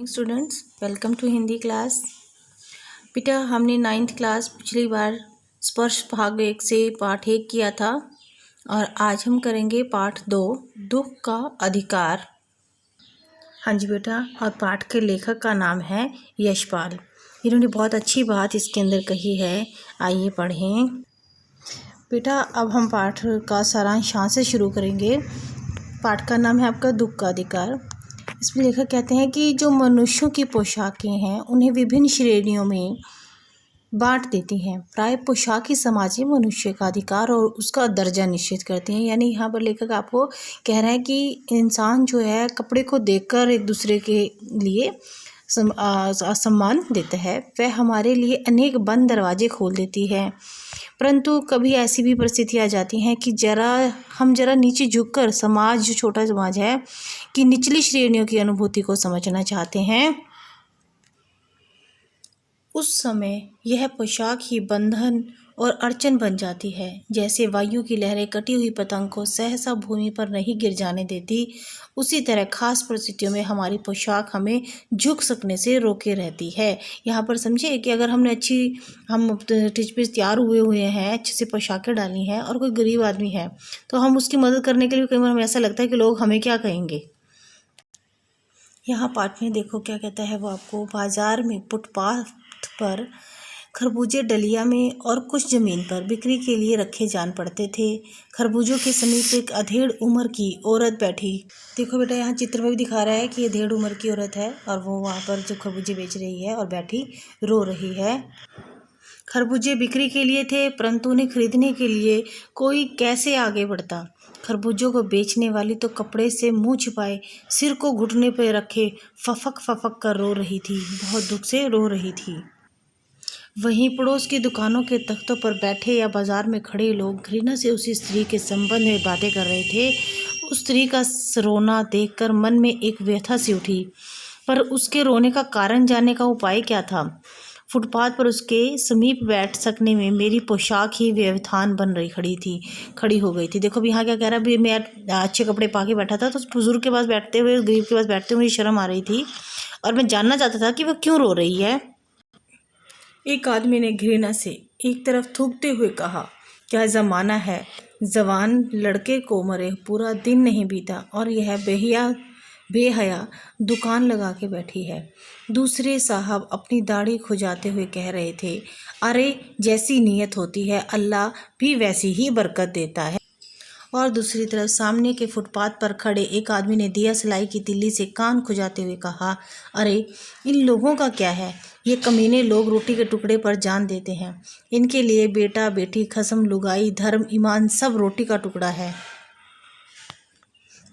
Morning students, welcome to Hindi class. बेटा, हमने 9th class पिछली बार स्पर्श भाग 1 से पाठ 1 किया था और आज हम करेंगे पाठ 2, दुख का अधिकार। हाँ जी बेटा, और पाठ के लेखक का नाम है यशपाल। इन्होंने बहुत अच्छी बात इसके अंदर कही है, आइए पढ़ें। बेटा, अब हम पाठ का सारांश यहाँ से शुरू करेंगे। पाठ का नाम है आपका दुख का अधिकार। इसमें लेखक कहते हैं कि जो मनुष्यों की पोशाकें हैं उन्हें विभिन्न श्रेणियों में बांट देती हैं। प्राय पोशाक ही समाज में मनुष्य का अधिकार और उसका दर्जा निश्चित करती हैं। यानी यहाँ पर लेखक आपको कह रहा है कि इंसान जो है कपड़े को देखकर एक दूसरे के लिए सम्मान देता है। वह हमारे लिए अनेक बंद दरवाजे खोल देती है, परंतु कभी ऐसी भी परिस्थिति आ जाती हैं कि हम जरा नीचे झुककर समाज, जो छोटा समाज है, कि निचली श्रेणियों की अनुभूति को समझना चाहते हैं। उस समय यह पोशाक ही बंधन और अड़चन बन जाती है। जैसे वायु की लहरें कटी हुई पतंग को सहसा भूमि पर नहीं गिर जाने देती, उसी तरह खास परिस्थितियों में हमारी पोशाक हमें झुक सकने से रोके रहती है। यहाँ पर समझे कि अगर हम टिच पे तैयार हुए हैं, अच्छे से पोशाकें डाली हैं और कोई गरीब आदमी है तो हम उसकी मदद करने के लिए कई बार हमें ऐसा लगता है कि लोग हमें क्या कहेंगे। यहाँ पाठ में देखो क्या कहता है वो आपको। बाजार में फुटपाथ पर खरबूजे डलिया में और कुछ ज़मीन पर बिक्री के लिए रखे जान पड़ते थे। खरबूजों के समीप एक अधेड़ उम्र की औरत बैठी। देखो बेटा, यहाँ चित्र में भी दिखा रहा है कि अधेड़ उम्र की औरत है और वो वहाँ पर जो खरबूजे बेच रही है और बैठी रो रही है। खरबूजे बिक्री के लिए थे, परंतु उन्हें खरीदने के लिए कोई कैसे आगे बढ़ता। खरबूजों को बेचने वाली तो कपड़े से मुंह छिपाए, सिर को घुटने पर रखे फफक फफक कर रो रही थी, बहुत दुख से रो रही थी। वहीं पड़ोस की दुकानों के तख्तों पर बैठे या बाजार में खड़े लोग घृणा से उसी स्त्री के संबंध में बातें कर रहे थे। उस स्त्री का रोना देखकर मन में एक व्यथा सी उठी, पर उसके रोने का कारण जानने का उपाय क्या था। फुटपाथ पर उसके समीप बैठ सकने में मेरी पोशाक ही व्यवधान बन रही खड़ी हो गई थी। देखो अब यहाँ क्या कह रहा है, मैं अच्छे कपड़े पा के बैठा था तो उस बुजुर्ग के पास बैठते हुए, गरीब के पास बैठते हुए मुझे शर्म आ रही थी और मैं जानना चाहता था कि वह क्यों रो रही है। एक आदमी ने घृणा से एक तरफ थूकते हुए कहा, क्या ज़माना है, जवान लड़के को मरे पूरा दिन नहीं बीता और यह बेहया दुकान लगा के बैठी है। दूसरे साहब अपनी दाढ़ी खुजाते हुए कह रहे थे, अरे जैसी नीयत होती है अल्लाह भी वैसी ही बरकत देता है। और दूसरी तरफ सामने के फुटपाथ पर खड़े एक आदमी ने दिया सलाई की तिल्ली से कान खुजाते हुए कहा, अरे इन लोगों का क्या है, ये कमीने लोग रोटी के टुकड़े पर जान देते हैं। इनके लिए बेटा बेटी, खसम, लुगाई, धर्म, ईमान सब रोटी का टुकड़ा है।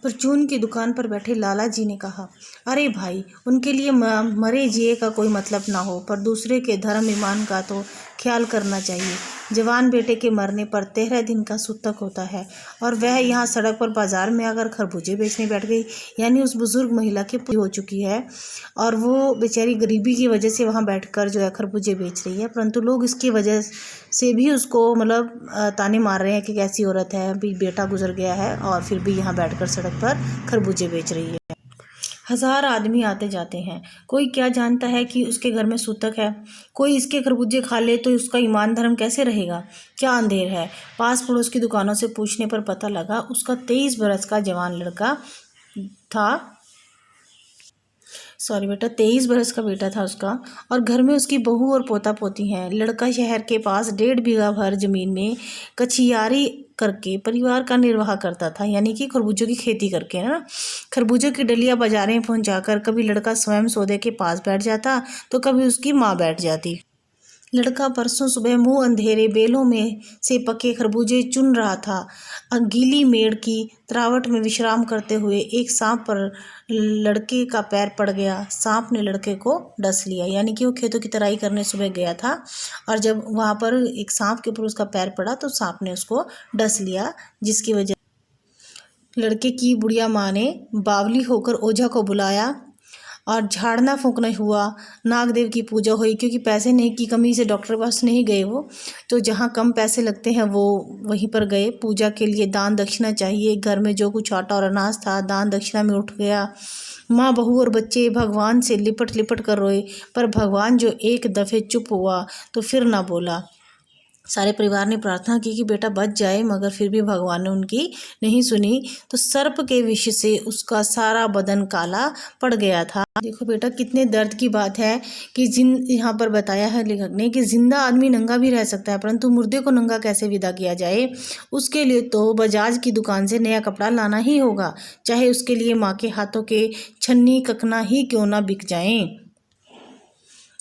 परचून की दुकान पर बैठे लाला जी ने कहा, अरे भाई, उनके लिए मरे जिए का कोई मतलब ना हो, पर दूसरे के धर्म ईमान का तो ख्याल करना चाहिए। जवान बेटे के मरने पर 13 दिन का सूतक होता है और वह यहाँ सड़क पर बाजार में आकर खरबूजे बेचने बैठ गई। यानी उस बुजुर्ग महिला की पूरी हो चुकी है और वो बेचारी गरीबी की वजह से वहाँ बैठकर जो है खरबूजे बेच रही है, परंतु लोग इसकी वजह से भी उसको ताने मार रहे हैं कि कैसी औरत है, अभी बेटा गुजर गया है और फिर भी यहाँ बैठकर सड़क पर खरबूजे बेच रही है। 1000 आदमी आते जाते हैं, कोई क्या जानता है कि उसके घर में सूतक है। कोई इसके खरबूजे खा ले तो उसका ईमान धर्म कैसे रहेगा। क्या अंधेर है। पास पड़ोस की दुकानों से पूछने पर पता लगा उसका 23 बरस का जवान लड़का था। 23 बरस का बेटा था उसका और घर में उसकी बहू और पोता पोती हैं। लड़का शहर के पास 1.5 बीघा भर जमीन में कचियारी करके परिवार का निर्वाह करता था, यानी कि खरबूजों की खेती करके ना। खरबूजों की डलिया बाजारें में पहुंचाकर कभी लड़का स्वयं सौदे के पास बैठ जाता तो कभी उसकी माँ बैठ जाती। लड़का परसों सुबह मुंह अंधेरे बेलों में से पके खरबूजे चुन रहा था। गीली मेड़ की तरावट में विश्राम करते हुए एक सांप पर लड़के का पैर पड़ गया। सांप ने लड़के को डस लिया, यानी कि वो खेतों की तराई करने सुबह गया था और जब वहाँ पर एक सांप के ऊपर उसका पैर पड़ा तो सांप ने उसको डस लिया, जिसकी वजह लड़के की बुढ़िया माँ ने बावली होकर ओझा को बुलाया और झाड़ना फूंकना हुआ। नागदेव की पूजा हुई, क्योंकि पैसे नहीं की कमी से डॉक्टर के पास नहीं गए वो, तो जहाँ कम पैसे लगते हैं वो वहीं पर गए। पूजा के लिए दान दक्षिणा चाहिए, घर में जो कुछ आटा और अनाज था दान दक्षिणा में उठ गया। माँ, बहू और बच्चे भगवान से लिपट लिपट कर रोए, पर भगवान जो एक दफ़े चुप हुआ तो फिर ना बोला। सारे परिवार ने प्रार्थना की कि बेटा बच जाए, मगर फिर भी भगवान ने उनकी नहीं सुनी। तो सर्प के विष से उसका सारा बदन काला पड़ गया था। देखो बेटा, कितने दर्द की बात है कि यहाँ पर बताया है लेखक ने कि जिंदा आदमी नंगा भी रह सकता है, परंतु मुर्दे को नंगा कैसे विदा किया जाए। उसके लिए तो बजाज की दुकान से नया कपड़ा लाना ही होगा, चाहे उसके लिए माँ के हाथों के छन्नी ककना ही क्यों ना बिक जाएं।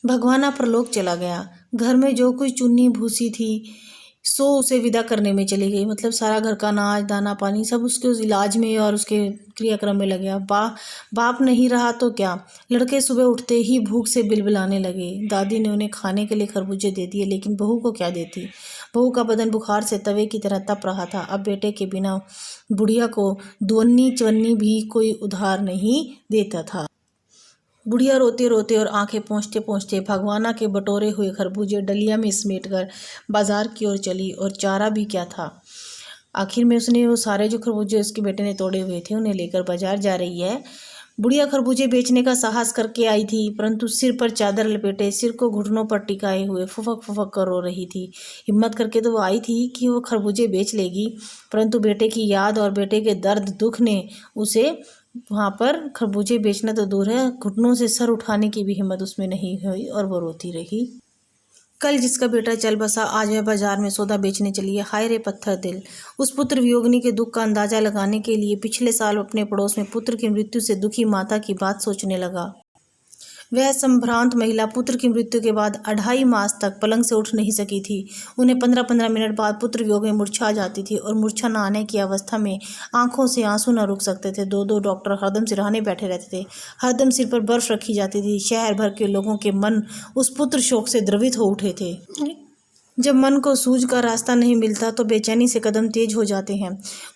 भगवाना परलोक चला गया। घर में जो कुछ चुन्नी भूसी थी सो उसे विदा करने में चली गई। मतलब सारा घर का अनाज दाना पानी सब उसके उस इलाज में और उसके क्रियाक्रम में लग गया। बाप नहीं रहा तो क्या। लड़के सुबह उठते ही भूख से बिलबिलाने लगे। दादी ने उन्हें खाने के लिए खरबूजे दे दिए, लेकिन बहू को क्या देती। बहू का बदन बुखार से तवे की तरह तप रहा था। अब बेटे के बिना बुढ़िया को दुवन्नी चवन्नी भी कोई उधार नहीं देता था। बुढ़िया रोते रोते और आंखें पोंछते पोंछते भगवाना के बटोरे हुए खरबूजे डलिया में समेटकर बाजार की ओर चली। और चारा भी क्या था। आखिर में उसने वो सारे जो खरबूजे उसके बेटे ने तोड़े हुए थे उन्हें लेकर बाजार जा रही है। बुढ़िया खरबूजे बेचने का साहस करके आई थी, परंतु सिर पर चादर लपेटे, सिर को घुटनों पर टिकाए हुए फुफक फुफक कर रो रही थी। हिम्मत करके तो वो आई थी कि वो खरबूजे बेच लेगी, परंतु बेटे की याद और बेटे के दर्द दुख ने उसे वहाँ पर खरबूजे बेचना तो दूर है, घुटनों से सर उठाने की भी हिम्मत उसमें नहीं हुई और वो रोती रही। कल जिसका बेटा चल बसा आज वह बाजार में सौदा बेचने चली है। हाय रे पत्थर दिल। उस पुत्र वियोगिनी के दुख का अंदाजा लगाने के लिए पिछले साल अपने पड़ोस में पुत्र की मृत्यु से दुखी माता की बात सोचने लगा। वह संभ्रांत महिला पुत्र की मृत्यु के बाद 2.5 मास तक पलंग से उठ नहीं सकी थी। उन्हें 15-15 मिनट बाद पुत्र वियोग में मूर्छा आ जाती थी और मूर्छा न आने की अवस्था में आंखों से आंसू न रुक सकते थे। 2-2 डॉक्टर हरदम सिरहाने बैठे रहते थे। हरदम सिर पर बर्फ रखी जाती थी। शहर भर के लोगों के मन उस पुत्र शोक से द्रवित हो उठे थे। जब मन को सूझ का रास्ता नहीं मिलता तो बेचैनी से कदम तेज हो जाते हैं।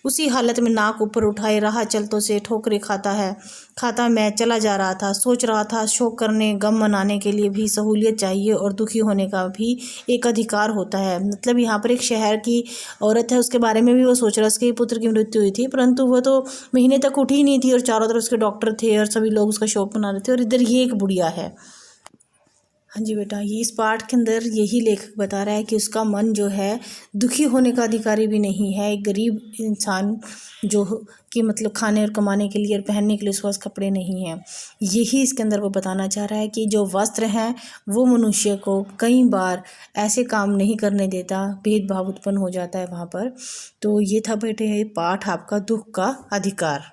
उसी हालत में नाक ऊपर उठाए राह चलतों से ठोकरें खाता मैं चला जा रहा था। सोच रहा था शोक करने गम मनाने के लिए भी सहूलियत चाहिए और दुखी होने का भी एक अधिकार होता है। मतलब यहाँ पर एक शहर की औरत है, उसके बारे में भी वो सोच रहा है। उसके पुत्र की मृत्यु हुई थी, परंतु वो तो महीने तक उठी नहीं थी और चारों तरफ उसके डॉक्टर थे और सभी लोग उसका शोक मना रहे थे, और इधर ये एक बुढ़िया है। हाँ जी बेटा, ये इस पाठ के अंदर यही लेखक बता रहा है कि उसका मन जो है दुखी होने का अधिकारी भी नहीं है। एक गरीब इंसान जो कि मतलब खाने और कमाने के लिए और पहनने के लिए उसके पास कपड़े नहीं हैं, यही इसके अंदर वो बताना चाह रहा है कि जो वस्त्र हैं वो मनुष्य को कई बार ऐसे काम नहीं करने देता, भेदभाव उत्पन्न हो जाता है वहाँ पर। तो ये था बेटे पाठ आपका दुख का अधिकार।